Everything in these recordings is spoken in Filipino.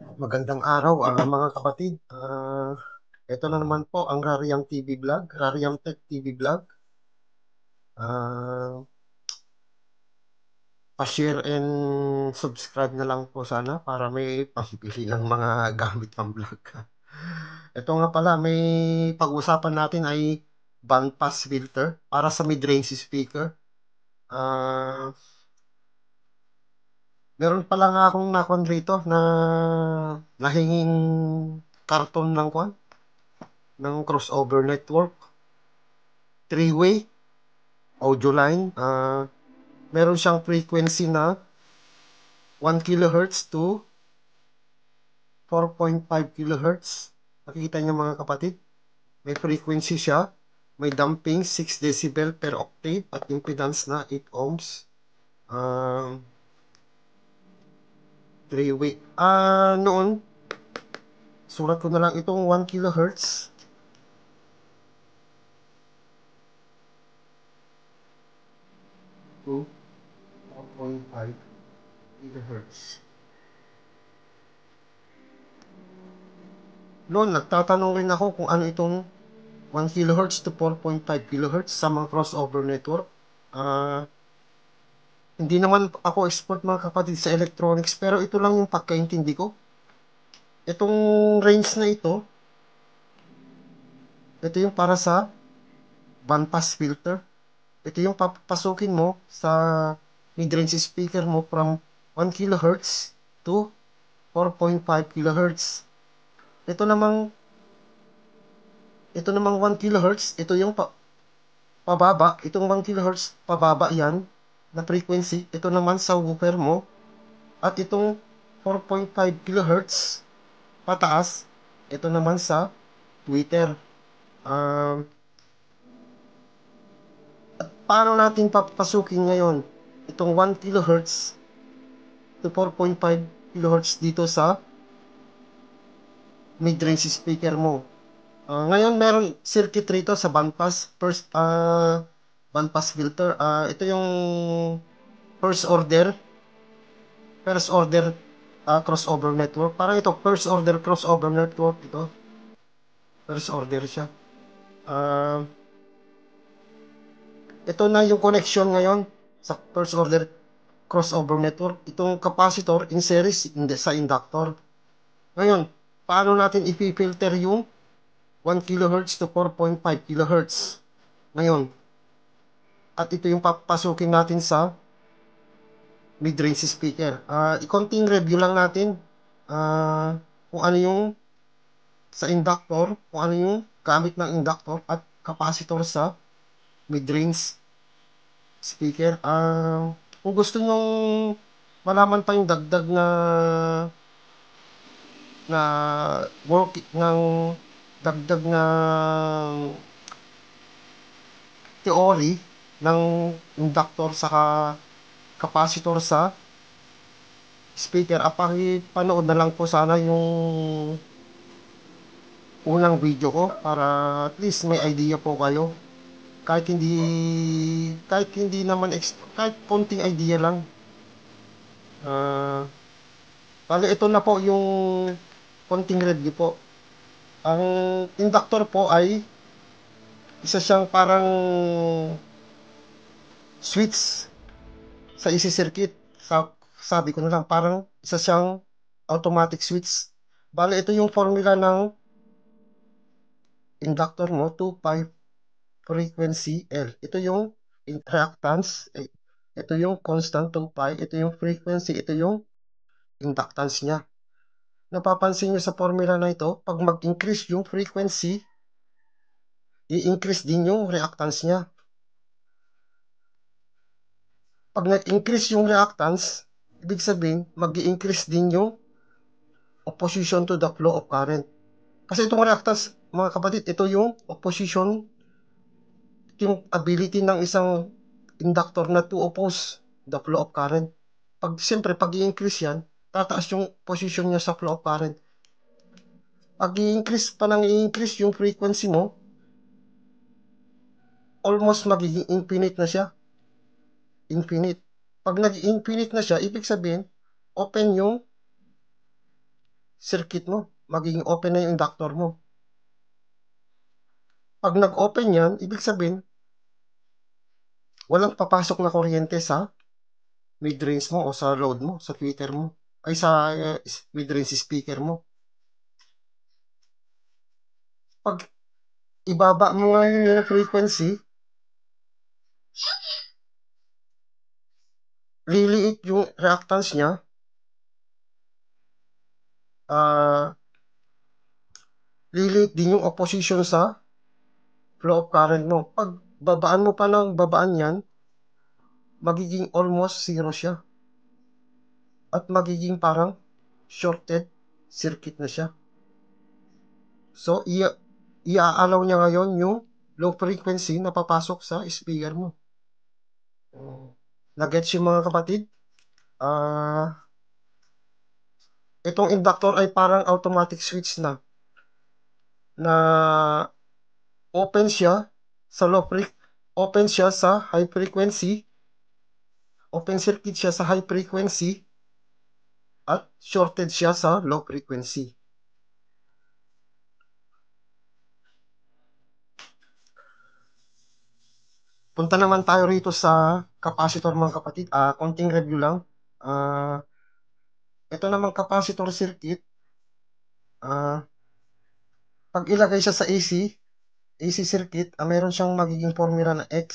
Magandang araw, mga kapatid. Ito na naman po ang Rariam TV Vlog, Rariam Tech TV Vlog. Ah, Pa-share and subscribe na lang po sana para may pambili ng mga gamit pang vlog. Ito nga pala, may pag-usapan natin ay band pass filter para sa mid-range speaker. Ah, Meron pala nga akong nakon rito na nahinging karton ng crossover network, three-way audio line. Meron siyang frequency na 1 kilohertz to 4.5 kilohertz. Nakikita niyo mga kapatid, may frequency siya, may damping 6 decibel per octave at impedance na 8 ohms. Um, Three-way. Noon, sulat ko na lang itong 1 kilohertz. To 4.5 kilohertz. Noon, nagtatanong rin ako kung ano itong 1 kilohertz to 4.5 kilohertz sa mga crossover network. Hindi naman ako expert mga kapatid sa electronics, pero ito lang yung pagkaintindi ko. Itong range na ito yung para sa bandpass filter. Ito yung papasukin mo sa mid-range speaker mo from 1 kilohertz to 4.5 kilohertz. Ito namang ito namang 1 kilohertz, ito yung pababa, itong 1 kilohertz pababa yan na frequency. Ito naman sa woofer mo at itong 4.5 kilohertz pataas, ito naman sa Twitter. Um, Paano natin papasukin ngayon itong 1 kilohertz to 4.5 kilohertz dito sa mid-range speaker mo? Ngayon meron circuit rito sa bandpass. Bandpass filter. Ito yung first order, first order crossover network. Parang ito, first order crossover network ito. First order siya. Uh, Ito na yung connection ngayon sa first order crossover network. Itong capacitor in series sa inductor. Ngayon, paano natin ipifilter yung 1 kilohertz to 4.5 kilohertz? Ngayon, at ito yung papasukin natin sa mid-range speaker. I-konting review lang natin kung ano yung sa inductor, kung ano yung gamit ng inductor at capacitor sa mid-range speaker. Kung gusto nyo malaman pa yung dagdag na work ng dagdag na theory ng inductor saka capacitor sa speaker, pakipanood na lang po sana yung unang video ko para at least may idea po kayo. Kahit hindi naman kahit konting idea lang. Ah, Bale, ito na po yung konting review po. Ang inductor po ay isa siyang parang switch sa AC circuit. Sabi ko na lang, parang isa siyang automatic switch. Bale, ito yung formula ng inductor mo, 2.5 frequency L. Ito yung reactance, ito yung constant 2.5, ito yung frequency, ito yung inductance niya. Napapansin nyo sa formula na ito, pag mag-increase yung frequency, i-increase din yung reactance niya. Pag nag-increase yung reactance, ibig sabihin, mag-i-increase din yung opposition to the flow of current. Kasi itong reactance, mga kapatid, ito yung opposition, yung ability ng isang inductor na to oppose the flow of current. Siyempre, pag i-increase yan, tataas yung position niya sa flow of current. Pag i-increase pa ng i-increase yung frequency mo, almost magiging infinite na siya. Infinite. Pag nag-infinite na siya, ibig sabihin, open yung circuit mo. Magiging open na yung inductor mo. Pag nag-open yan, ibig sabihin, walang papasok na kuryente sa mid-range mo o sa load mo, sa tweeter mo, ay sa mid-range speaker mo. Pag ibaba mo nga yung frequency, liliit yung reactance niya, liliit din yung opposition sa flow of current mo. Pag babaan mo pa ng babaan yan, magiging almost zero siya. At magiging parang shorted circuit na siya. So, i-allow niya ngayon yung low frequency na papasok sa speaker mo. Nagets yung mga kapatid? Itong inductor ay parang automatic switch na open siya sa open siya sa high frequency, open circuit siya sa high frequency, at shorted siya sa low frequency. Punta naman tayo rito sa capacitor mga kapatid. Konting review lang. Ito namang capacitor circuit. Pag ilagay siya sa AC circuit, meron siyang magiging formula na X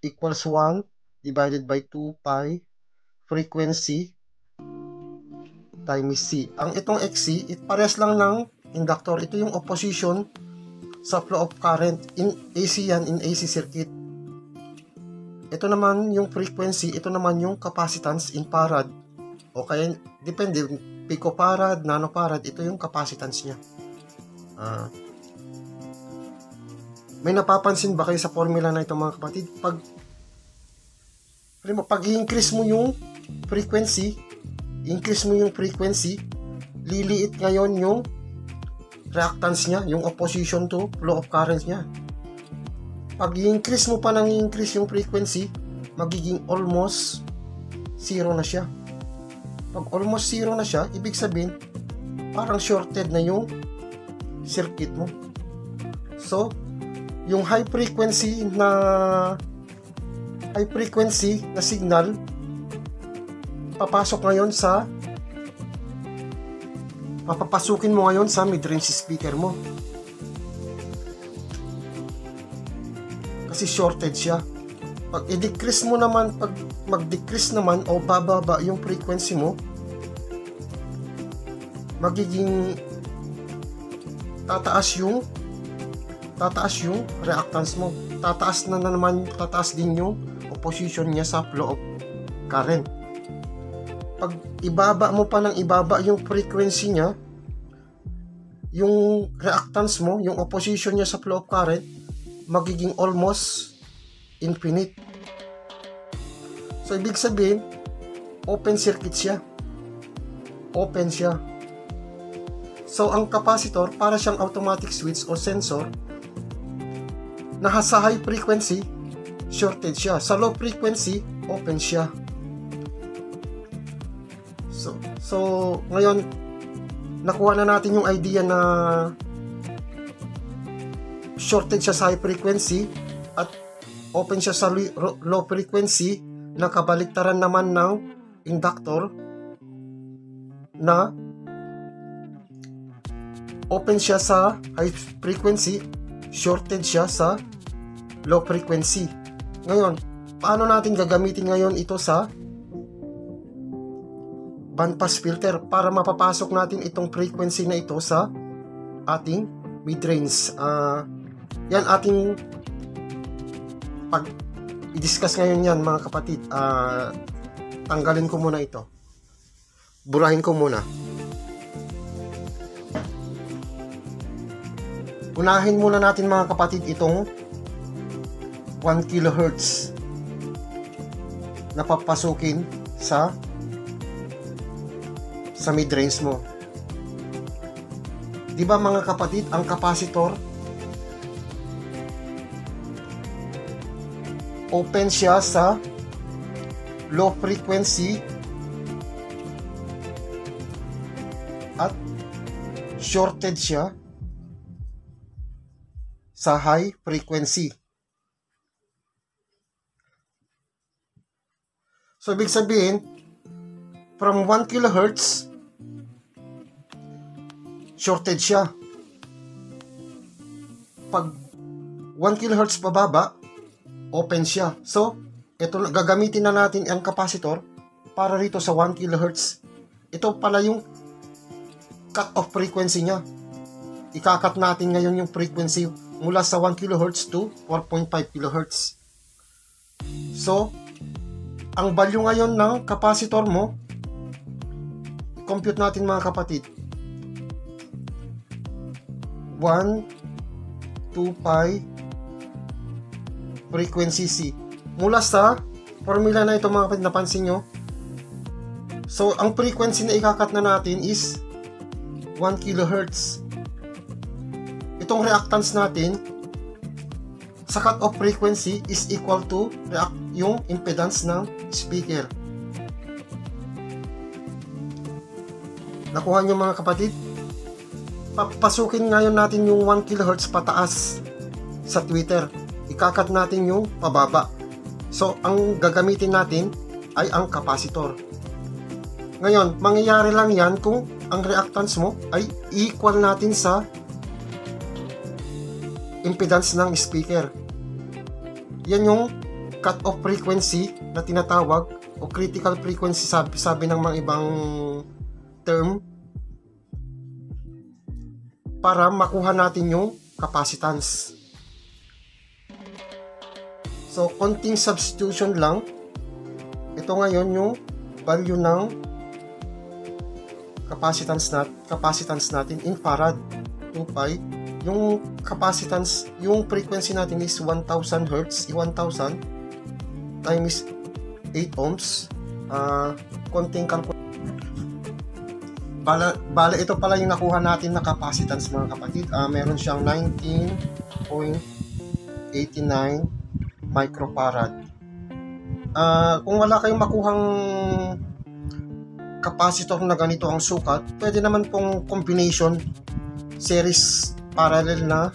equals 1 divided by 2 pi frequency times C. Ang itong XC, parehas lang ng inductor. Ito yung opposition sa flow of current. In AC yan, in AC circuit. Ito naman yung frequency, ito naman yung capacitance in farad. O kaya, depende, picofarad, nanofarad, ito yung capacitance niya. May napapansin ba kayo sa formula na ito mga kapatid? Pag i-increase mo yung frequency, liliit ngayon yung reactance niya, yung opposition to flow of current niya. Pag i-increase mo pa ng i-increase yung frequency, magiging almost zero na siya. Pag almost zero na siya, ibig sabihin, parang shorted na yung circuit mo. So, yung high frequency na signal papapasukin mo ngayon sa mid-range speaker mo. Kasi shorted siya. Pag i-decrease mo naman, pag mag-decrease naman o bababa yung frequency mo, magiging tataas yung reactance mo. Tataas din yung opposition niya sa flow of current. Pag ibaba mo pa ng ibaba yung frequency niya, yung reactance mo, yung opposition niya sa flow of current, magiging almost infinite. So, ibig sabihin, open circuit siya. Open siya. So, ang capacitor, para siyang automatic switch o sensor, na sa high frequency, shorted siya. Sa low frequency, open siya. So ngayon, nakuha na natin yung idea na shorted siya sa high frequency at open siya sa low frequency, na kabaliktaran naman ng inductor na open siya sa high frequency, shorted siya sa low frequency. Ngayon, paano natin gagamitin ngayon ito sa bandpass filter para mapapasok natin itong frequency na ito sa ating mid-range? Yan ating i-discuss ngayon yan mga kapatid. Tanggalin ko muna ito. Burahin ko muna. Unahin muna natin mga kapatid itong 1 kHz na papasukin sa mid-range mo. Di ba mga kapatid, ang capacitor open siya sa low frequency at shorted siya sa high frequency. So, ibig sabihin, from 1 kHz, shorted siya. Pag 1 kHz pababa, open siya. So, ito, gagamitin na natin ang capacitor para rito sa 1 kHz. Ito pala yung cut-off frequency niya. Ikakat natin ngayon yung frequency mula sa 1 kHz to 4.5 kHz. So, ang value ngayon ng capacitor mo, compute natin mga kapatid. 1, 2 pi frequency C. Mula sa formula na ito mga kapatid, napansin nyo. So, ang frequency na ikakat na natin is 1 kHz. Itong reactance natin sa cut-off frequency is equal to yung impedance ng speaker. Nakuha nyo mga kapatid? Papasukin ngayon natin yung 1 kHz pataas sa tweeter. Ikakat natin yung pababa. So, ang gagamitin natin ay ang capacitor. Ngayon, mangyayari lang yan kung ang reactance mo ay equal natin sa impedance ng speaker. Yan yung cut-off frequency na tinatawag o critical frequency, sabi ng mga ibang term, para makuha natin yung capacitance. So, konting substitution lang. Ito ngayon yung value ng capacitance natin in farad, 2 pi. Yung capacitance, yung frequency natin is 1000 Hz, 1000 times 8 ohms. Konting calculation. Bala, ito pala yung nakuha natin na capacitance mga kapatid. Meron siyang 19.89 microfarad. Kung wala kayong makuhang capacitor na ganito ang sukat, pwede naman pong combination series parallel na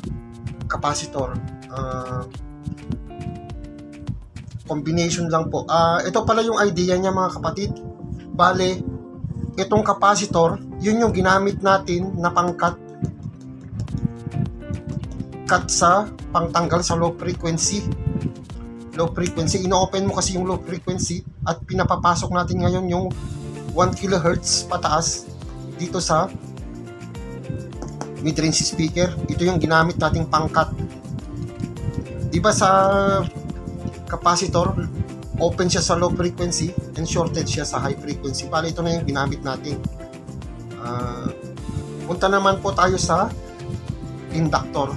capacitor. Combination lang po. Ito pala yung idea niya mga kapatid. Bale, itong capacitor, yun yung ginamit natin na pangkat sa pangtanggal sa low frequency. Ino-open mo kasi yung low frequency at pinapapasok natin ngayon yung 1 kHz pataas dito sa mid-range speaker. Ito yung ginamit nating pangkat. Diba sa capacitor, open siya sa low frequency and shorted siya sa high frequency. Bale, ito na yung ginamit natin. Punta naman po tayo sa inductor.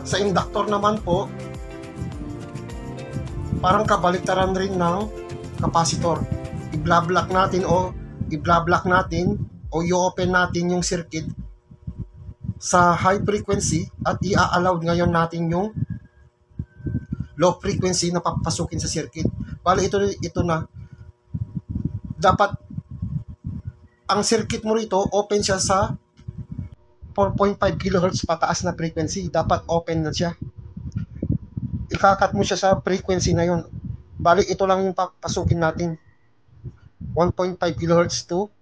Sa inductor naman po, parang kabaliktaran rin ng capacitor. I-block natin o i-open natin yung circuit sa high frequency at i-allow ngayon natin yung low frequency na papasukin sa circuit. Bale, ito na. Dapat ang circuit mo rito open siya sa 4.5 kHz pataas na frequency. Dapat open na siya. Ikakat mo siya sa frequency na yun. Bale, ito lang yung papasukin natin. 1.5 kHz to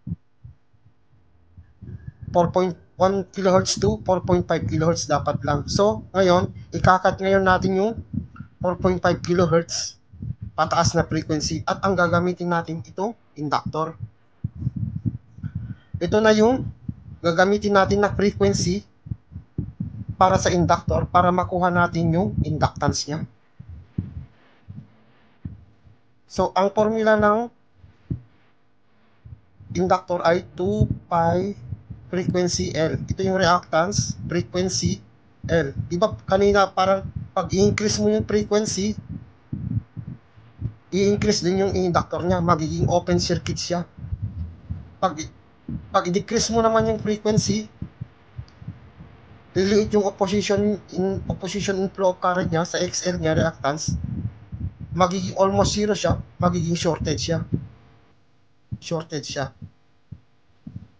4.1 kHz to 4.5 kHz dapat lang. So, ngayon, ikakat ngayon natin yung 4.5 kHz pataas na frequency at ang gagamitin natin itong inductor. Ito na yung gagamitin natin na frequency para sa inductor para makuha natin yung inductance niya. So, ang formula ng inductor ay 2 pi frequency L. Ito yung reactance, frequency L. Diba kanina parang pag i-increase mo yung frequency, i-increase din yung inductor niya, magiging open circuit siya. Pag i-decrease mo naman yung frequency, liliit yung opposition inflow current niya sa XL niya, reactance, magiging almost zero siya, magiging shorted siya.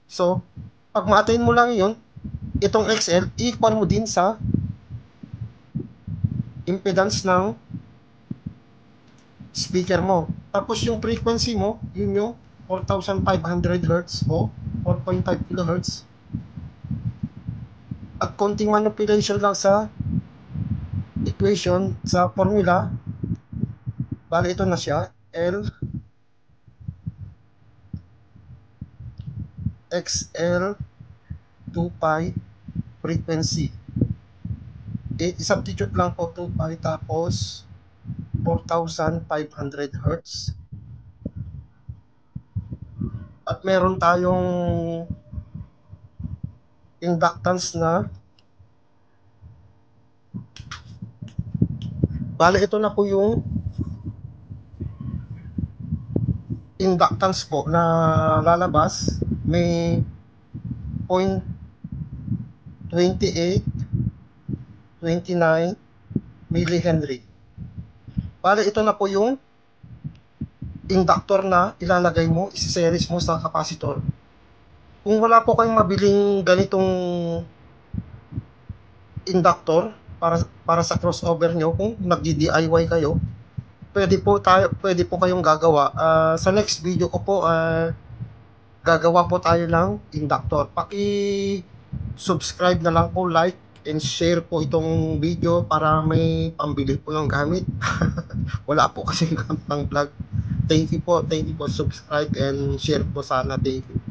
So, pag ma-attain mo lang yun, itong XL, equal mo din sa impedance ng speaker mo. Tapos yung frequency mo, yun yung 4,500 Hz o 4.5 kHz. At konting manipulation lang sa equation, sa formula, bali ito na siya, L XL 2 pi frequency. I-substitute lang po 2 pi tapos 4,500 Hz. At meron tayong inductance na bali ito na po yung inductance po na lalabas. May 0.28 29 millihenry. Bale, ito na po yung inductor na ilalagay mo, isi-series mo sa capacitor. Kung wala po kayong mabiling ganitong inductor para sa crossover nyo, kung nagdi-DIY kayo, pwede po kayong gagawa. Sa next video ko po, gagawa po tayo ng inductor. Paki-subscribe na lang po, like, and share po itong video para may pambili po ng gamit. Wala po kasi pang vlog. Thank you po. Subscribe and share po sana. Thank you.